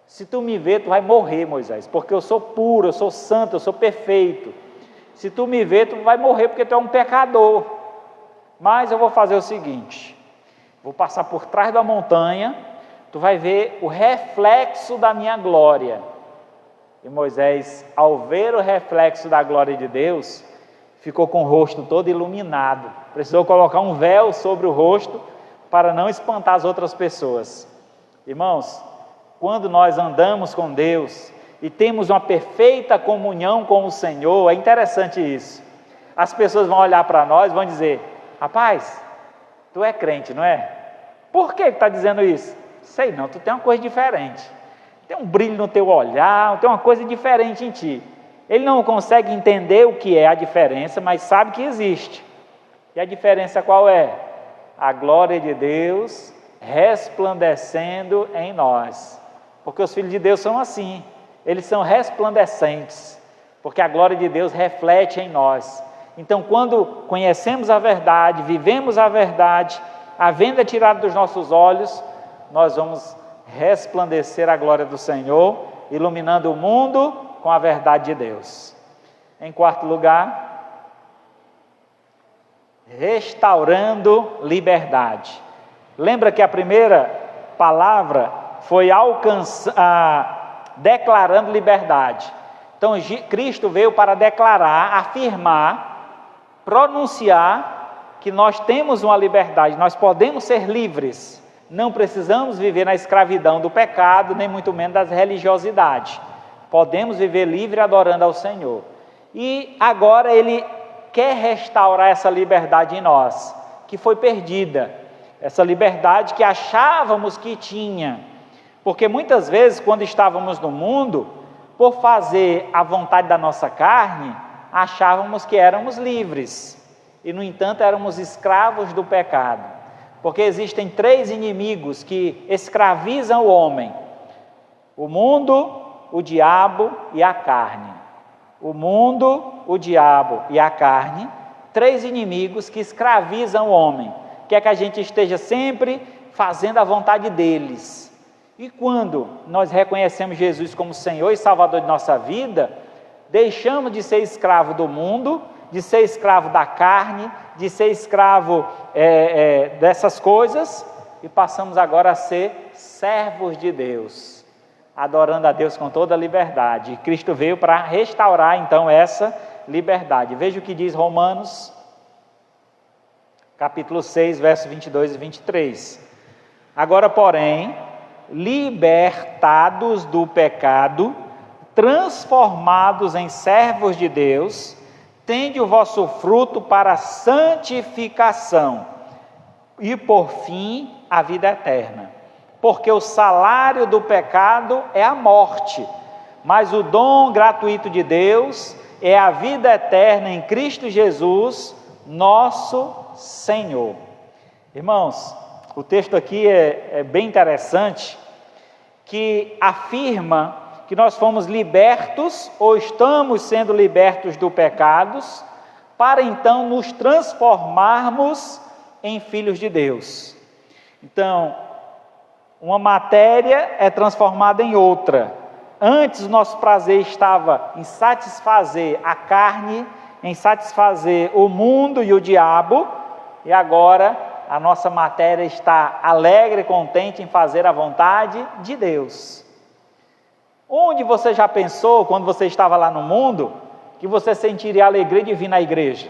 Se tu me ver, tu vai morrer, Moisés, porque eu sou puro, eu sou santo, eu sou perfeito. Se tu me ver, tu vai morrer porque tu é um pecador. Mas eu vou fazer o seguinte, vou passar por trás da montanha, tu vai ver o reflexo da minha glória. E Moisés, ao ver o reflexo da glória de Deus, ficou com o rosto todo iluminado. Precisou colocar um véu sobre o rosto para não espantar as outras pessoas. Irmãos, quando nós andamos com Deus e temos uma perfeita comunhão com o Senhor, é interessante isso. As pessoas vão olhar para nós e vão dizer: rapaz, tu é crente, não é? Por que está dizendo isso? Sei não, tu tem uma coisa diferente. Tem um brilho no teu olhar, tem uma coisa diferente em ti. Ele não consegue entender o que é a diferença, mas sabe que existe. E a diferença qual é? A glória de Deus resplandecendo em nós. Porque os filhos de Deus são assim, eles são resplandecentes, porque a glória de Deus reflete em nós. Então, quando conhecemos a verdade, vivemos a verdade, a venda é tirada dos nossos olhos, nós vamos resplandecer a glória do Senhor, iluminando o mundo com a verdade de Deus. Em quarto lugar, restaurando liberdade. Lembra que a primeira palavra foi declarando liberdade. Então Cristo veio para declarar, afirmar, pronunciar que nós temos uma liberdade, nós podemos ser livres. Não precisamos viver na escravidão do pecado, nem muito menos das religiosidades. Podemos viver livre adorando ao Senhor. E agora Ele quer restaurar essa liberdade em nós, que foi perdida. essa liberdade que achávamos que tinha, porque muitas vezes quando estávamos no mundo, por fazer a vontade da nossa carne, achávamos que éramos livres, e no entanto éramos escravos do pecado, porque existem 3 inimigos que escravizam o homem: o mundo, o diabo e a carne. O mundo, o diabo e a carne, 3 inimigos que escravizam o homem, quer que a gente esteja sempre fazendo a vontade deles. E quando nós reconhecemos Jesus como Senhor e Salvador de nossa vida, deixamos de ser escravo do mundo, de ser escravo da carne, de ser escravo dessas coisas, e passamos agora a ser servos de Deus, adorando a Deus com toda a liberdade. E Cristo veio para restaurar então essa liberdade. Veja o que diz Romanos, capítulo 6, versos 22 e 23. Agora, porém, libertados do pecado, transformados em servos de Deus, tende o vosso fruto para a santificação e, por fim, a vida eterna. Porque o salário do pecado é a morte, mas o dom gratuito de Deus é a vida eterna em Cristo Jesus, nosso Senhor. Irmãos, o texto aqui é bem interessante, que afirma que nós fomos libertos, ou estamos sendo libertos do pecados, para então nos transformarmos em filhos de Deus. Então, uma matéria é transformada em outra. Antes o nosso prazer estava em satisfazer a carne, em satisfazer o mundo e o diabo, e agora a nossa matéria está alegre e contente em fazer a vontade de Deus. Onde você já pensou, quando você estava lá no mundo, que você sentiria a alegria de vir na igreja?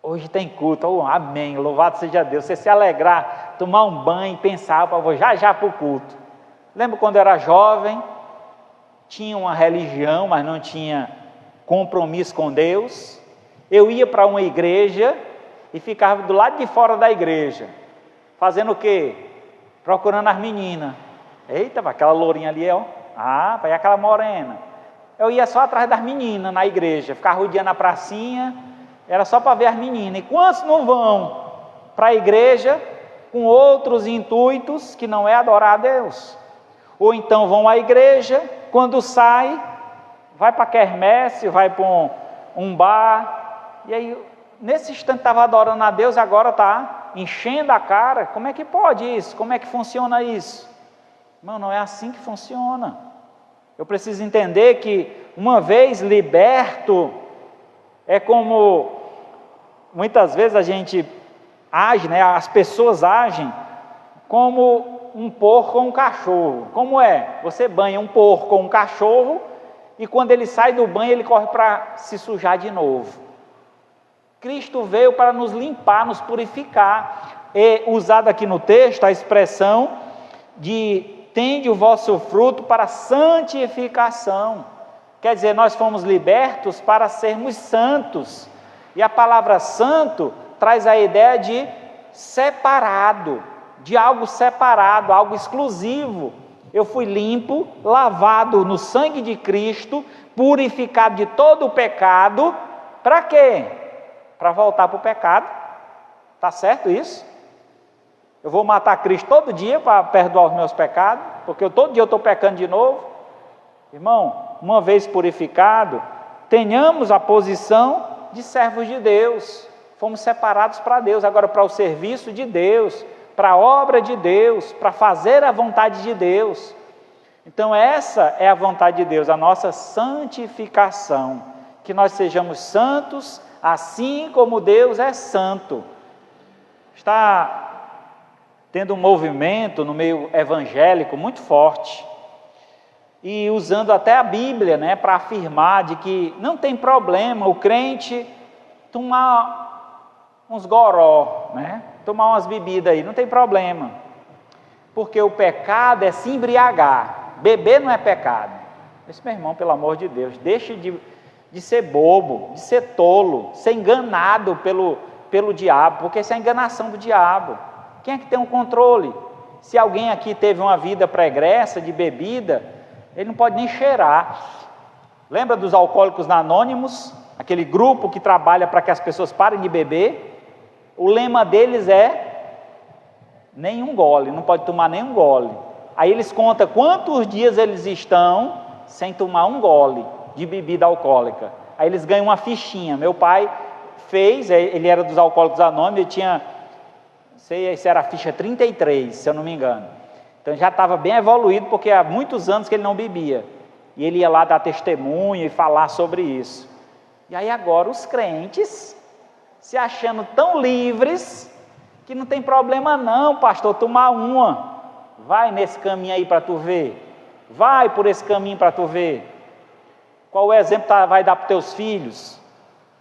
Hoje tem culto, oh, amém, louvado seja Deus. Você se alegrar, tomar um banho, pensar, vou já para o culto. Lembro quando eu era jovem, tinha uma religião, mas não tinha compromisso com Deus. Eu ia para uma igreja e ficava do lado de fora da igreja, fazendo o quê? Procurando as meninas. Eita, aquela lourinha ali, ó. Vai aquela morena. Eu ia só atrás das meninas na igreja, ficava rodeando a pracinha, era só para ver as meninas. E quantos não vão para a igreja com outros intuitos que não é adorar a Deus? Ou então vão à igreja, quando sai, vai para a quermesse, vai para um bar, e aí nesse instante estava adorando a Deus, agora está enchendo a cara. Como é que pode isso? Como é que funciona isso? Irmão, não é assim que funciona. Eu preciso entender que uma vez liberto, é como muitas vezes a gente age, né? As pessoas agem como um porco ou um cachorro. Como é? Você banha um porco ou um cachorro e quando ele sai do banho ele corre para se sujar de novo. Cristo veio para nos limpar, nos purificar. É usado aqui no texto a expressão de tende o vosso fruto para santificação. Quer dizer, nós fomos libertos para sermos santos. E a palavra santo traz a ideia de separado, de algo separado, algo exclusivo. Eu fui limpo, lavado no sangue de Cristo, purificado de todo o pecado. Para quê? Para voltar para o pecado. Está certo isso? Eu vou matar Cristo todo dia para perdoar os meus pecados, porque todo dia eu estou pecando de novo. Irmão, uma vez purificado, tenhamos a posição de servos de Deus. Fomos separados para Deus, agora para o serviço de Deus, para a obra de Deus, para fazer a vontade de Deus. Então essa é a vontade de Deus, a nossa santificação, que nós sejamos santos, assim como Deus é santo. Está tendo um movimento no meio evangélico muito forte, e usando até a Bíblia, né, para afirmar de que não tem problema o crente tomar uns goró, né, tomar umas bebidas aí, não tem problema, porque o pecado é se embriagar, beber não é pecado. Esse meu irmão, pelo amor de Deus, deixe de ser bobo, de ser tolo, ser enganado pelo diabo, porque isso é a enganação do diabo. Quem é que tem o controle? Se alguém aqui teve uma vida pregressa de bebida, ele não pode nem cheirar. Lembra dos Alcoólicos Anônimos? Aquele grupo que trabalha para que as pessoas parem de beber? O lema deles é nenhum gole, não pode tomar nenhum gole. Aí eles contam quantos dias eles estão sem tomar um gole de bebida alcoólica. Aí eles ganham uma fichinha. Meu pai fez, ele era dos Alcoólicos Anônimos, ele tinha, não sei se era a ficha 33, se eu não me engano. Então já estava bem evoluído, porque há muitos anos que ele não bebia. E ele ia lá dar testemunho e falar sobre isso. E aí agora os crentes, se achando tão livres, que não tem problema não, pastor, tomar uma. Vai nesse caminho aí para tu ver. Vai por esse caminho para tu ver. Qual o exemplo vai dar para os teus filhos?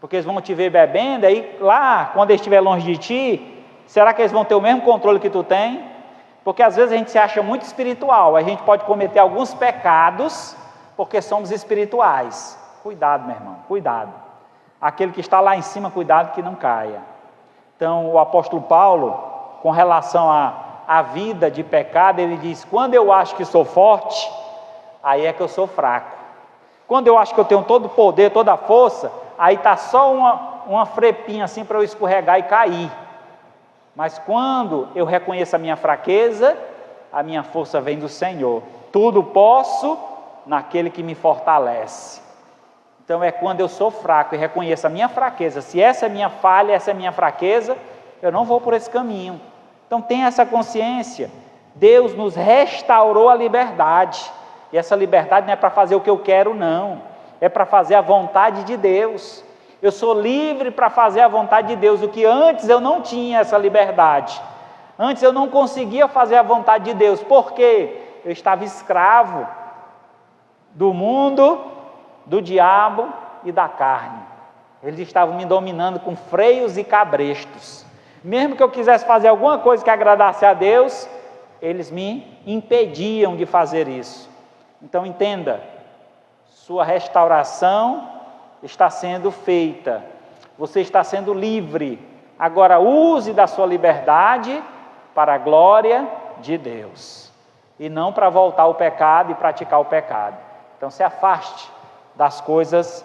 Porque eles vão te ver bebendo, aí lá, quando eles estiverem longe de ti, será que eles vão ter o mesmo controle que tu tem? Porque às vezes a gente se acha muito espiritual, a gente pode cometer alguns pecados, porque somos espirituais. Cuidado, meu irmão, cuidado. Aquele que está lá em cima, cuidado que não caia. Então, o apóstolo Paulo, com relação à vida de pecado, ele diz: quando eu acho que sou forte, aí é que eu sou fraco. Quando eu acho que eu tenho todo o poder, toda a força, aí está só uma frepinha assim para eu escorregar e cair. Mas quando eu reconheço a minha fraqueza, a minha força vem do Senhor. Tudo posso naquele que me fortalece. Então é quando eu sou fraco e reconheço a minha fraqueza. Se essa é minha falha, essa é minha fraqueza, eu não vou por esse caminho. Então tenha essa consciência. Deus nos restaurou a liberdade. E essa liberdade não é para fazer o que eu quero, não. É para fazer a vontade de Deus. Eu sou livre para fazer a vontade de Deus, o que antes eu não tinha essa liberdade. Antes eu não conseguia fazer a vontade de Deus. Por quê? Eu estava escravo do mundo, do diabo e da carne. Eles estavam me dominando com freios e cabrestos. Mesmo que eu quisesse fazer alguma coisa que agradasse a Deus, eles me impediam de fazer isso. Então entenda, sua restauração está sendo feita, você está sendo livre. Agora use da sua liberdade para a glória de Deus, e não para voltar ao pecado e praticar o pecado. Então se afaste das coisas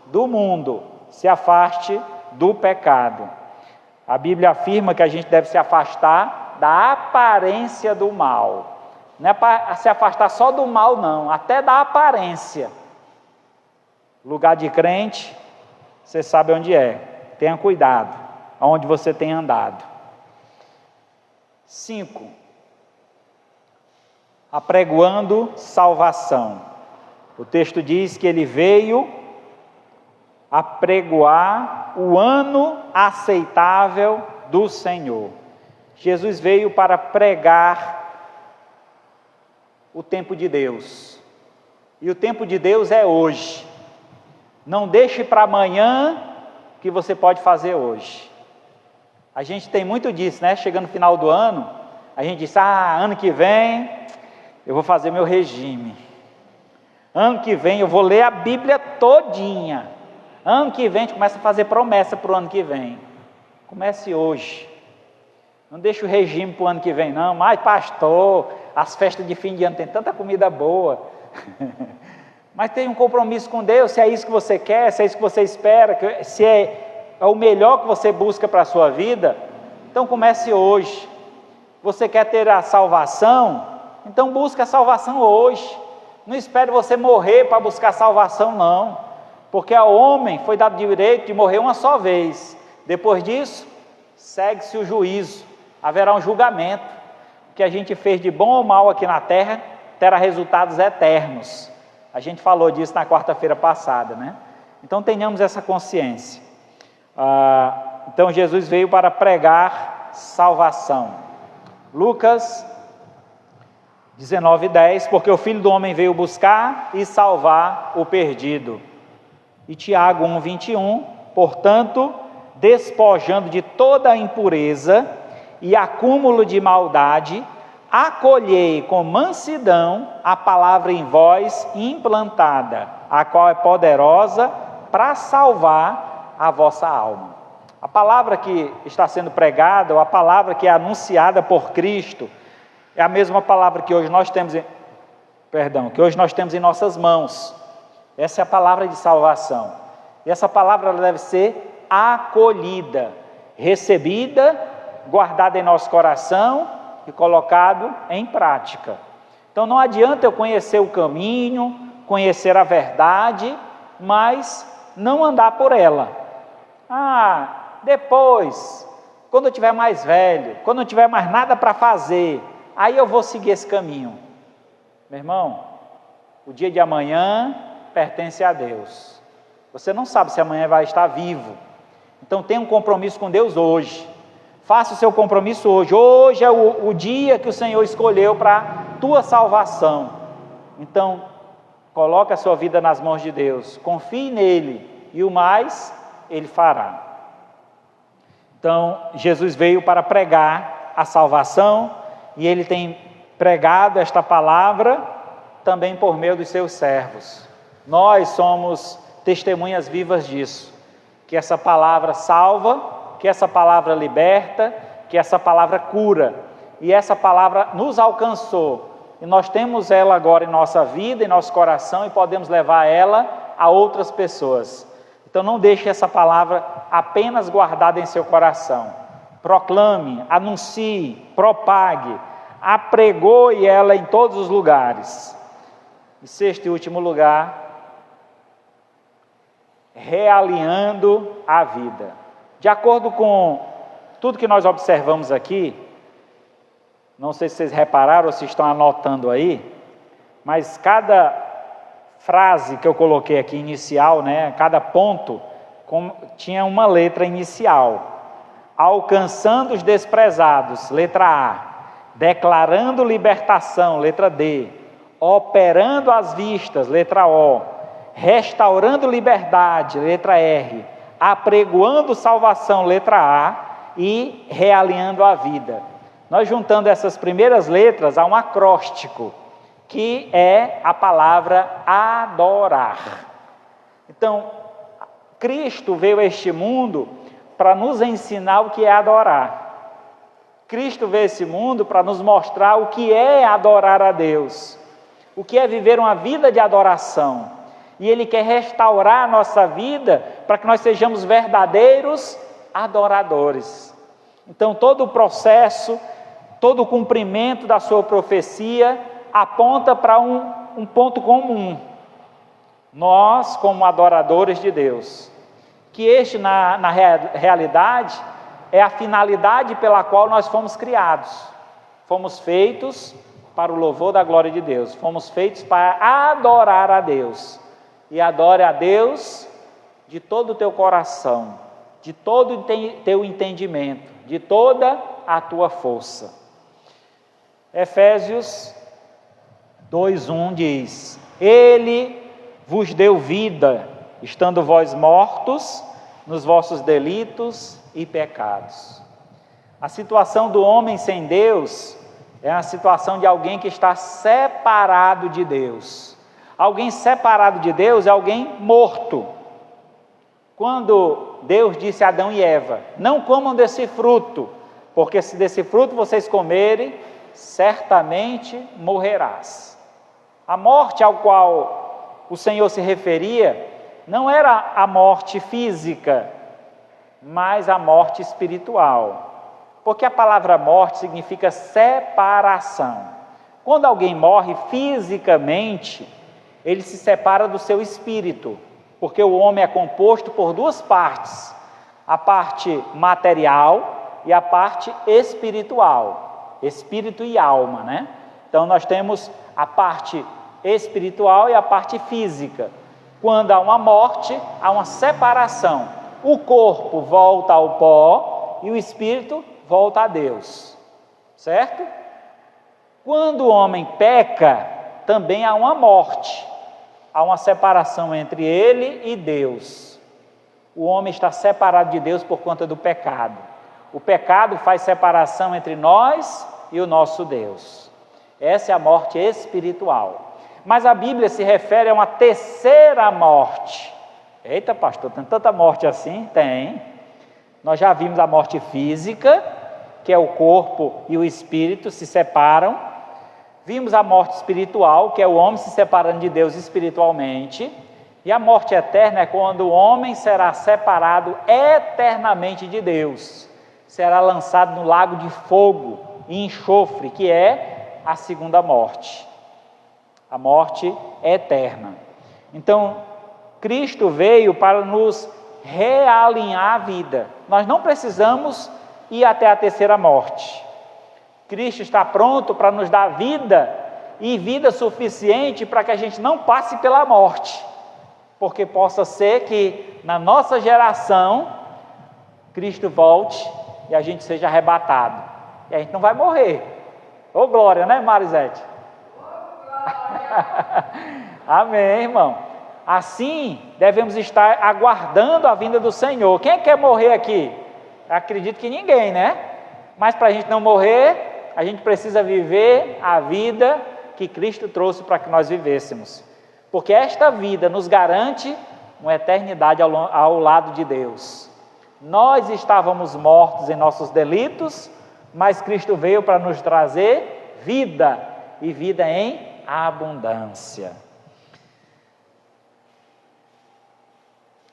do mundo, se afaste do pecado. A Bíblia afirma que a gente deve se afastar da aparência do mal. Não é para se afastar só do mal, não, até da aparência. Lugar de crente, você sabe onde é. Tenha cuidado, aonde você tem andado. 5. Apregoando salvação. O texto diz que ele veio apregoar o ano aceitável do Senhor. Jesus veio para pregar o tempo de Deus. E o tempo de Deus é hoje. Não deixe para amanhã o que você pode fazer hoje. A gente tem muito disso, né? Chegando no final do ano, a gente diz: ano que vem eu vou fazer meu regime. Ano que vem eu vou ler a Bíblia todinha. Ano que vem a gente começa a fazer promessa para o ano que vem. Comece hoje. Não deixe o regime para o ano que vem, não. Mas pastor, as festas de fim de ano tem tanta comida boa. Mas tem um compromisso com Deus. Se é isso que você quer, se é isso que você espera, se é o melhor que você busca para a sua vida, então comece hoje. Você quer ter a salvação? Então busque a salvação hoje. Não espere você morrer para buscar a salvação, não. Porque ao homem foi dado direito de morrer uma só vez. Depois disso, segue-se o juízo. Haverá um julgamento. O que a gente fez de bom ou mal aqui na terra terá resultados eternos. A gente falou disso na quarta-feira passada, né? Então tenhamos essa consciência. Então Jesus veio para pregar salvação. Lucas 19:10, porque o Filho do Homem veio buscar e salvar o perdido. E Tiago 1:21, portanto, despojando de toda a impureza e acúmulo de maldade, acolhei com mansidão a palavra em vós implantada, a qual é poderosa para salvar a vossa alma. A palavra que está sendo pregada, ou a palavra que é anunciada por Cristo, é a mesma palavra que hoje nós temos em nossas mãos. Essa é a palavra de salvação. E essa palavra ela deve ser acolhida, recebida, guardada em nosso coração e colocado em prática. Então não adianta eu conhecer o caminho, conhecer a verdade, mas não andar por ela. Depois, quando eu tiver mais velho, quando não tiver mais nada para fazer, aí eu vou seguir esse caminho. Meu irmão, o dia de amanhã pertence a Deus. Você não sabe se amanhã vai estar vivo. Então tenha um compromisso com Deus hoje. Faça o seu compromisso hoje. Hoje é o dia que o Senhor escolheu para a tua salvação. Então, coloque a sua vida nas mãos de Deus. Confie nele e o mais Ele fará. Então, Jesus veio para pregar a salvação e Ele tem pregado esta palavra também por meio dos seus servos. Nós somos testemunhas vivas disso, que essa palavra salva, que essa palavra liberta, que essa palavra cura, e essa palavra nos alcançou, e nós temos ela agora em nossa vida, em nosso coração, e podemos levar ela a outras pessoas. Então não deixe essa palavra apenas guardada em seu coração. Proclame, anuncie, propague, apregoe ela em todos os lugares. E sexto e último lugar, realinhando a vida. De acordo com tudo que nós observamos aqui, não sei se vocês repararam ou se estão anotando aí, mas cada frase que eu coloquei aqui inicial, cada ponto tinha uma letra inicial. Alcançando os desprezados, letra A. Declarando libertação, letra D. Operando as vistas, letra O. Restaurando liberdade, letra R. Apregoando salvação, letra A. E realinhando a vida. Nós juntando essas primeiras letras a um acróstico, que é a palavra adorar. Então, Cristo veio a este mundo para nos ensinar o que é adorar. Cristo veio a esse mundo para nos mostrar o que é adorar a Deus, o que é viver uma vida de adoração. E Ele quer restaurar a nossa vida para que nós sejamos verdadeiros adoradores. Então, todo o processo, todo o cumprimento da sua profecia aponta para um ponto comum. Nós, como adoradores de Deus, que este na realidade é a finalidade pela qual nós fomos criados. Fomos feitos para o louvor da glória de Deus. Fomos feitos para adorar a Deus. E adore a Deus de todo o teu coração, de todo o teu entendimento, de toda a tua força. Efésios 2:1 diz: Ele vos deu vida, estando vós mortos nos vossos delitos e pecados. A situação do homem sem Deus é a situação de alguém que está separado de Deus. Alguém separado de Deus é alguém morto. Quando Deus disse a Adão e Eva: não comam desse fruto, porque se desse fruto vocês comerem, certamente morrerás. A morte ao qual o Senhor se referia não era a morte física, mas a morte espiritual. Porque a palavra morte significa separação. Quando alguém morre fisicamente, ele se separa do seu espírito, porque o homem é composto por duas partes, a parte material e a parte espiritual, espírito e alma, Então nós temos a parte espiritual e a parte física. Quando há uma morte, há uma separação. O corpo volta ao pó e o espírito volta a Deus, certo? Quando o homem peca, também há uma morte, há uma separação entre ele e Deus. O homem está separado de Deus por conta do pecado. O pecado faz separação entre nós e o nosso Deus. Essa é a morte espiritual. Mas a Bíblia se refere a uma terceira morte. Eita, pastor, tem tanta morte assim? Tem. Nós já vimos a morte física, que é o corpo e o espírito se separam. Vimos a morte espiritual, que é o homem se separando de Deus espiritualmente. E a morte eterna é quando o homem será separado eternamente de Deus. Será lançado no lago de fogo e enxofre, que é a segunda morte. A morte eterna. Então, Cristo veio para nos realinhar a vida. Nós não precisamos ir até a terceira morte. Cristo está pronto para nos dar vida, e vida suficiente para que a gente não passe pela morte, porque possa ser que na nossa geração Cristo volte e a gente seja arrebatado, e a gente não vai morrer. Ô glória, né, Marisete? Amém, irmão. Assim, devemos estar aguardando a vinda do Senhor. Quem quer morrer aqui? Acredito que ninguém, né? Mas para a gente não morrer, a gente precisa viver a vida que Cristo trouxe para que nós vivêssemos. Porque esta vida nos garante uma eternidade ao lado de Deus. Nós estávamos mortos em nossos delitos, mas Cristo veio para nos trazer vida, e vida em abundância.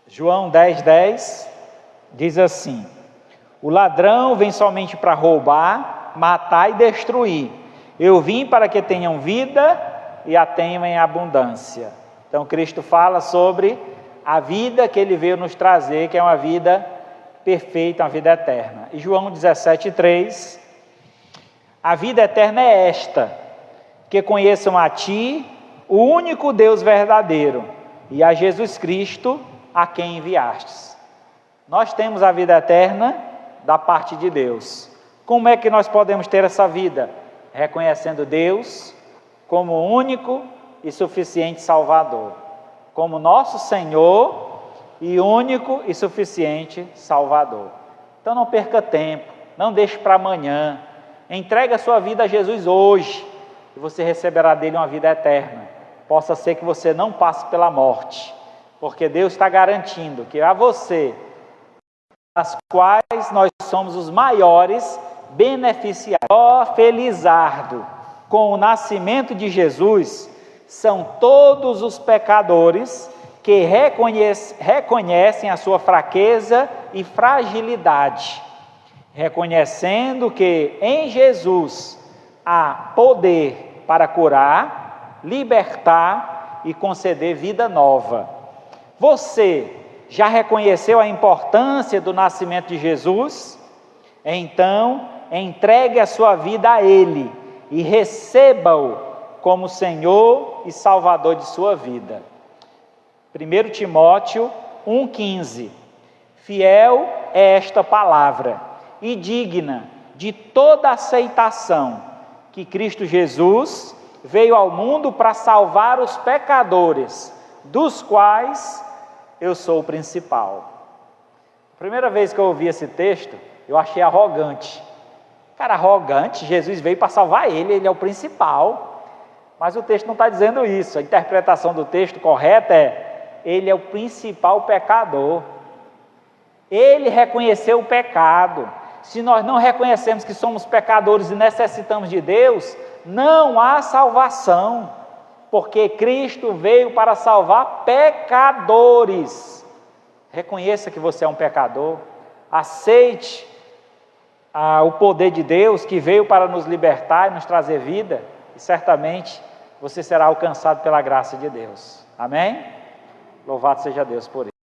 João 10:10 diz assim: o ladrão vem somente para roubar, matar e destruir. Eu vim para que tenham vida e a tenham em abundância. Então Cristo fala sobre a vida que Ele veio nos trazer, que é uma vida perfeita, uma vida eterna. E João 17:3, a vida eterna é esta, que conheçam a Ti, o único Deus verdadeiro, e a Jesus Cristo, a quem enviastes. Nós temos a vida eterna da parte de Deus. Como é que nós podemos ter essa vida? Reconhecendo Deus como único e suficiente Salvador, como nosso Senhor e único e suficiente Salvador. Então não perca tempo, não deixe para amanhã, entregue a sua vida a Jesus hoje, e você receberá dele uma vida eterna. Possa ser que você não passe pela morte, porque Deus está garantindo que a você, das quais nós somos os maiores beneficiários. Ó felizardo, com o nascimento de Jesus, são todos os pecadores que reconhecem a sua fraqueza e fragilidade, reconhecendo que em Jesus há poder para curar, libertar e conceder vida nova. Você já reconheceu a importância do nascimento de Jesus? Então, entregue a sua vida a Ele e receba-o como Senhor e Salvador de sua vida. 1 Timóteo 1,15. Fiel é esta palavra e digna de toda aceitação, que Cristo Jesus veio ao mundo para salvar os pecadores, dos quais eu sou o principal. A primeira vez que eu ouvi esse texto, eu achei arrogante. Cara, arrogante, Jesus veio para salvar ele é o principal. Mas o texto não está dizendo isso. A interpretação do texto correta é: ele é o principal pecador. Ele reconheceu o pecado. Se nós não reconhecemos que somos pecadores e necessitamos de Deus, não há salvação, porque Cristo veio para salvar pecadores. Reconheça que você é um pecador, aceite o poder de Deus que veio para nos libertar e nos trazer vida, e certamente você será alcançado pela graça de Deus. Amém? Louvado seja Deus por isso.